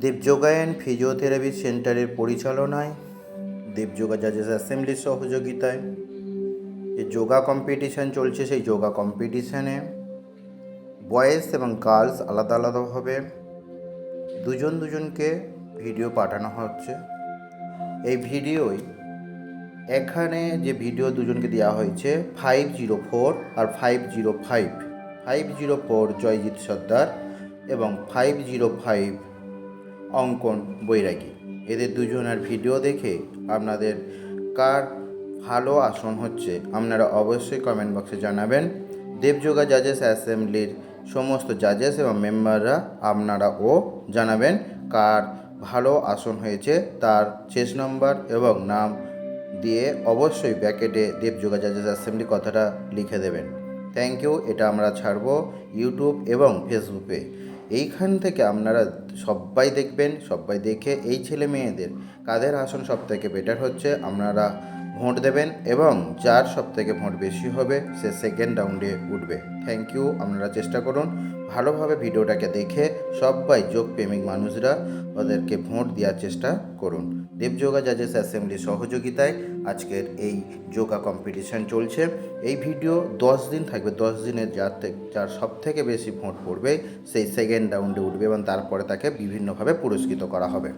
দেবযোগায়ন physiotherapy সেন্টারের পরিচালনায় দেবযোগা জাজেস অ্যাসেম্বলির সহযোগিতায় যে যোগা কম্পিটিশান চলছে, সেই যোগা কম্পিটিশানে বয়েজ এবং গার্লস আলাদা আলাদাভাবে দুজনকে ভিডিও পাঠানো হচ্ছে। এই ভিডিওয় এখানে যে ভিডিও দুজনকে দেওয়া হয়েছে 504 আর 505। 504 জয়জিৎ সর্দার এবং 505 অঙ্কন বৈরাগী। এদের দুজনের ভিডিও দেখে আপনাদের কার ভালো আসন হচ্ছে আপনারা অবশ্যই কমেন্ট বক্সে জানাবেন। দেবযোগা জাজেস অ্যাসেম্বলির সমস্ত জাজেস এবং মেম্বাররা আপনারাও জানাবেন কার ভালো আসন হয়েছে, তার চেস নম্বর এবং নাম দিয়ে অবশ্যই ব্র্যাকেটে দেবযোগা জাজেস অ্যাসেম্বলি কথাটা লিখে দেবেন। Thank you. এটা আমরা ছাড়বো ইউটিউব এবং ফেসবুকে। এইখান থেকে আপনারা সবাই দেখবেন, সবাই দেখে এই ছেলে মেয়েদের কাদের আসন সবথেকে বেটার হচ্ছে আপনারা ভোট দেবেন এবং যার সবথেকে ভোট বেশি হবে সে সেকেন্ড রাউন্ডে উঠবে। Thank you. আপনারা চেষ্টা করুন ভালোভাবে ভিডিওটাকে দেখে সবাই যোগপ্রেমিক মানুষরা ওদেরকে ভোট দেওয়ার চেষ্টা করুন। দেবযোগা জাজেস অ্যাসেম্বলির সহযোগিতায় আজকের এই যোগা কম্পিটিশান চলছে। এই ভিডিও 10 দিন থাকবে। 10 দিনের যার সব থেকে বেশি ভোট পড়বে সেই সেকেন্ড রাউন্ডে উঠবে এবং তারপরে তাকে বিভিন্নভাবে পুরস্কৃত করা হবে।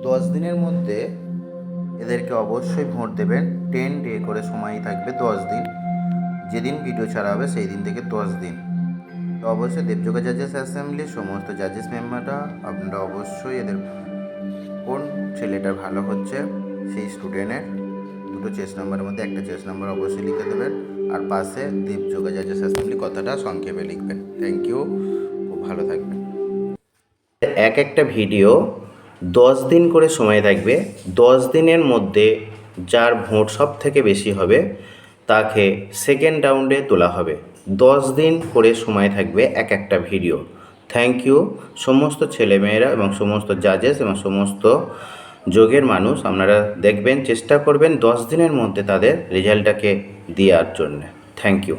10 দিনের মধ্যে এদেরকে অবশ্যই ভোট দেবেন। 10 ডে করে সময় থাকবে, 10 দিন। যেদিন ভিডিও ছাড়া হবে সেই দিন থেকে 10 দিন। তো অবশ্যই দেবযোগা জাজেস অ্যাসেম্বলির সমস্ত জাজেস মেম্বাররা আপনারা অবশ্যই এদের কোন ছেলেটা ভালো হচ্ছে সেই স্টুডেন্টের দুটো চেস নাম্বারের মধ্যে একটা চেস নাম্বার অবশ্যই লিখে দেবেন আর পাশে দেবযোগা জাজেস অ্যাসেম্বলি কথাটা সংক্ষেপে লিখবেন। Thank you. খুব ভালো থাকবেন। একটা ভিডিও 10 দিন করে সময় থাকবে। 10 দিনের মধ্যে যার ভোট সব থেকে বেশি হবে তাকে সেকেন্ড রাউন্ডে তোলা হবে। 10 দিন করে সময় থাকবে একটা ভিডিও। Thank you. সমস্ত ছেলেমেয়েরা এবং সমস্ত জাজেস এবং সমস্ত যোগের মানুষ আপনারা দেখবেন, চেষ্টা করবেন 10 দিনের মধ্যে তাদের রেজাল্টটাকে দেওয়ার জন্যে। Thank you.